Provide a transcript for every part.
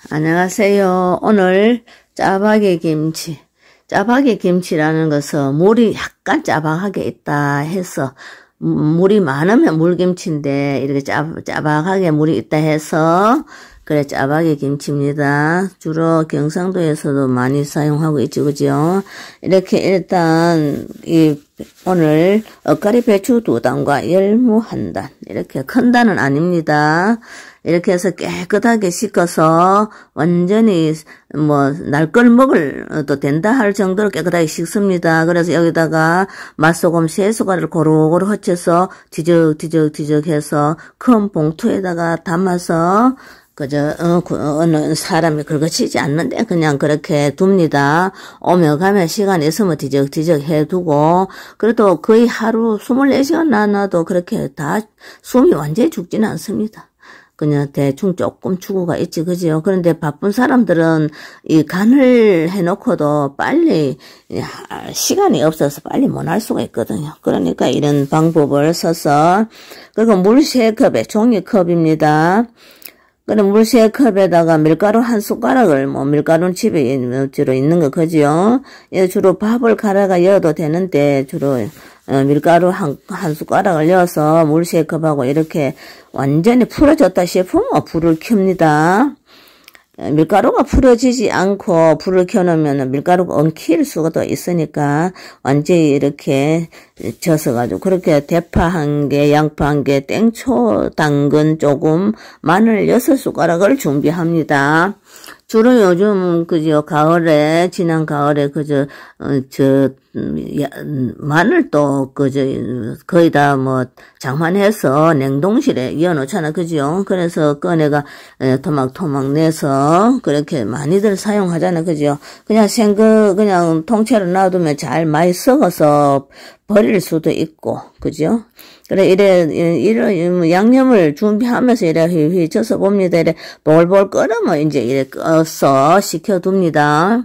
안녕하세요. 오늘 짜파게 김치. 짜파게 김치라는 것은 물이 약간 짜박하게 있다 해서, 물이 많으면 물김치인데 이렇게 짜박하게 물이 있다 해서 그래 짜파게 김치입니다. 주로 경상도에서도 많이 사용하고 있죠, 그죠? 이렇게 일단 오늘 엇가리 배추 2단과 열무 1단, 이렇게 큰 단은 아닙니다. 이렇게 해서 깨끗하게 씻어서 완전히 날 걸 먹어도 된다 할 정도로 깨끗하게 씻습니다. 그래서 여기다가 맛소금 3숟갈을 고루고루 헛쳐서 뒤적뒤적 해서 큰 봉투에다가 담아서 어느 사람이 긁어치지 않는데 그냥 그렇게 둡니다. 오며 가며 시간 있으면 뒤적뒤적 해두고, 그래도 거의 하루 24시간 놔도 그렇게 다 숨이 완전히 죽지는 않습니다. 그냥 대충 조금 추구가 있지, 그죠? 그런데 바쁜 사람들은 이 간을 해놓고도 빨리, 시간이 없어서 빨리 못 할 수가 있거든요. 그러니까 이런 방법을 써서, 그리고 물 3컵에, 종이컵입니다. 그럼 물 3컵에다가 밀가루 1숟가락을, 밀가루는 집에 주로 있는 거, 그죠? 주로 밥을 갈아가 넣어도 되는데, 주로, 밀가루 한 숟가락을 넣어서 물 3컵하고 이렇게 완전히 풀어졌다 싶으면 불을 켭니다. 밀가루가 풀어지지 않고 불을 켜놓으면 밀가루가 엉킬 수가 있으니까 완전히 이렇게 져서가지고, 그렇게 대파 1개, 양파 1개, 땡초, 당근 조금, 마늘 6숟가락을 준비합니다. 주로 요즘, 가을에, 지난 가을에, 마늘도, 거의 다 장만해서 냉동실에 이어놓잖아, 그죠? 그래서 꺼내가, 토막토막 내서, 그렇게 많이들 사용하잖아, 그죠? 그냥 그냥 통째로 놔두면 잘 많이 썩어서 버릴 수도 있고, 그죠? 그래, 이래, 양념을 준비하면서 이래 휘휘 져서 봅니다. 이래 볼볼 끓으면 이제 이래 꺼서 식혀둡니다.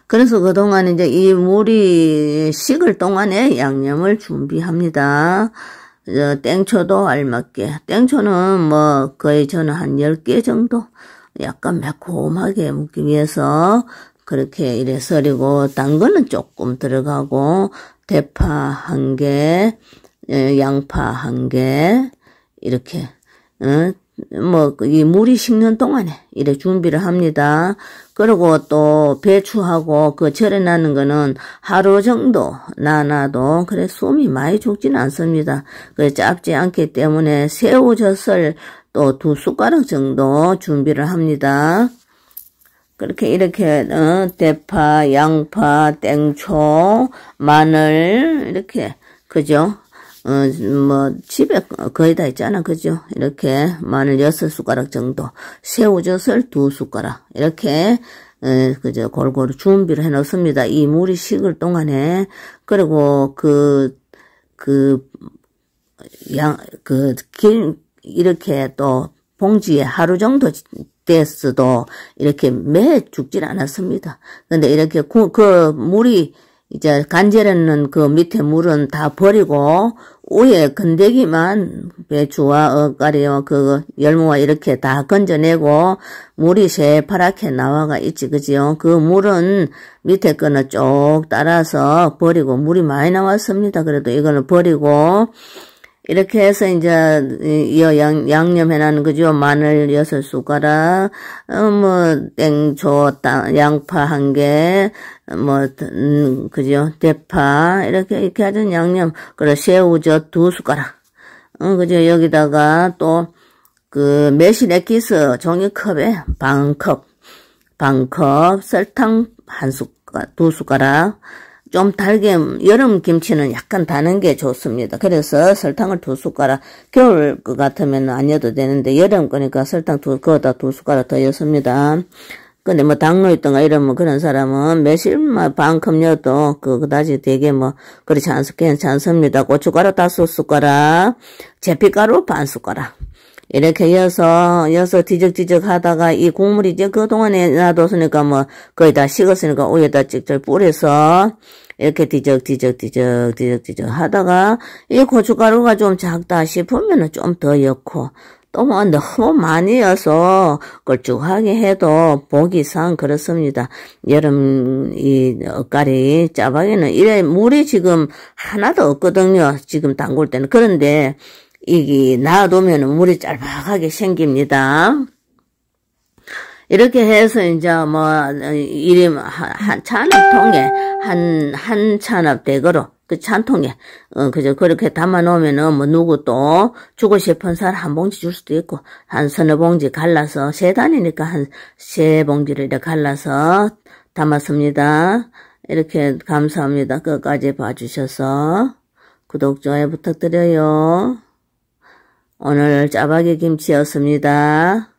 그래서 그동안 이제 이 물이 식을 동안에 양념을 준비합니다. 땡초도 알맞게. 땡초는 거의 저는 한 10개 정도 약간 매콤하게 먹기 위해서 그렇게 이래 썰이고, 당근은 조금 들어가고, 대파 1개, 양파 1개, 이렇게, 이 물이 식는 동안에 이래 준비를 합니다. 그리고 또 배추하고 절여놨는 거는 하루 정도 놔놔도 그래 숨이 많이 죽지는 않습니다. 그래 짧지 않기 때문에 새우젓을 또 2숟가락 정도 준비를 합니다. 그렇게 이렇게 대파, 양파, 땡초, 마늘 이렇게, 그죠? 집에 거의 다 있잖아, 그죠? 이렇게 마늘 6숟가락 정도, 새우젓을 2숟가락 이렇게 그죠? 골고루 준비를 해 놓습니다. 이 물이 식을 동안에. 그리고 이렇게 또 봉지에 하루 정도 됐어도 이렇게 매 죽질 않았습니다. 근데 이렇게 물이 이제 간절했는 밑에 물은 다 버리고 위에 건더기만 배추와 엇가리와 열무와 이렇게 다 건져내고 물이 새파랗게 나와가 있지, 그지요? 그 물은 밑에 거는 쭉 따라서 버리고, 물이 많이 나왔습니다. 그래도 이거는 버리고, 이렇게 해서 이제 양념 해놨는 거죠. 마늘 6숟가락, 땡초, 양파 1개, 그죠? 대파 이렇게 하던 양념, 그리고 새우젓 2숟가락, 그죠? 여기다가 또 매실 액기스 종이컵에 반컵 설탕 2숟가락. 좀 달게, 여름 김치는 약간 다는 게 좋습니다. 그래서 설탕을 2숟가락, 겨울 거 같으면 안 넣어도 되는데, 여름 거니까 설탕 그거다 2숟가락 더 넣습니다. 근데 당뇨 있던가 이러면 그런 사람은 매실만 반컵 넣어도 그다지 되게 그렇지 않습니다. 고춧가루 5숟가락, 제피가루 반 숟가락. 이렇게 여서 뒤적뒤적 하다가 이 국물이 이제 그동안에 놔뒀으니까 거의 다 식었으니까 위에다 직접 뿌려서 이렇게 뒤적 하다가 이 고춧가루가 좀 작다 싶으면은 좀 더 넣고 또 뭐 너무 많이여서 걸쭉하게 해도 보기상 그렇습니다. 여름 이 엇갈이 짜파게는 이래 물이 지금 하나도 없거든요. 지금 담글 때는. 그런데 이게 놔두면 물이 짤박하게 생깁니다. 이렇게 해서 이제 뭐 이리 한 찬업통에 한 찬업 대거로 그 찬통에 그저 그렇게 담아 놓으면은 뭐 누구 또 주고 싶은 사람 한 봉지 줄 수도 있고 한 서너 봉지 갈라서 세 단이니까 한 세 봉지를 이렇게 갈라서 담았습니다. 이렇게 감사합니다. 끝까지 봐주셔서 구독 좋아요 부탁드려요. 오늘 짜파게 김치였습니다.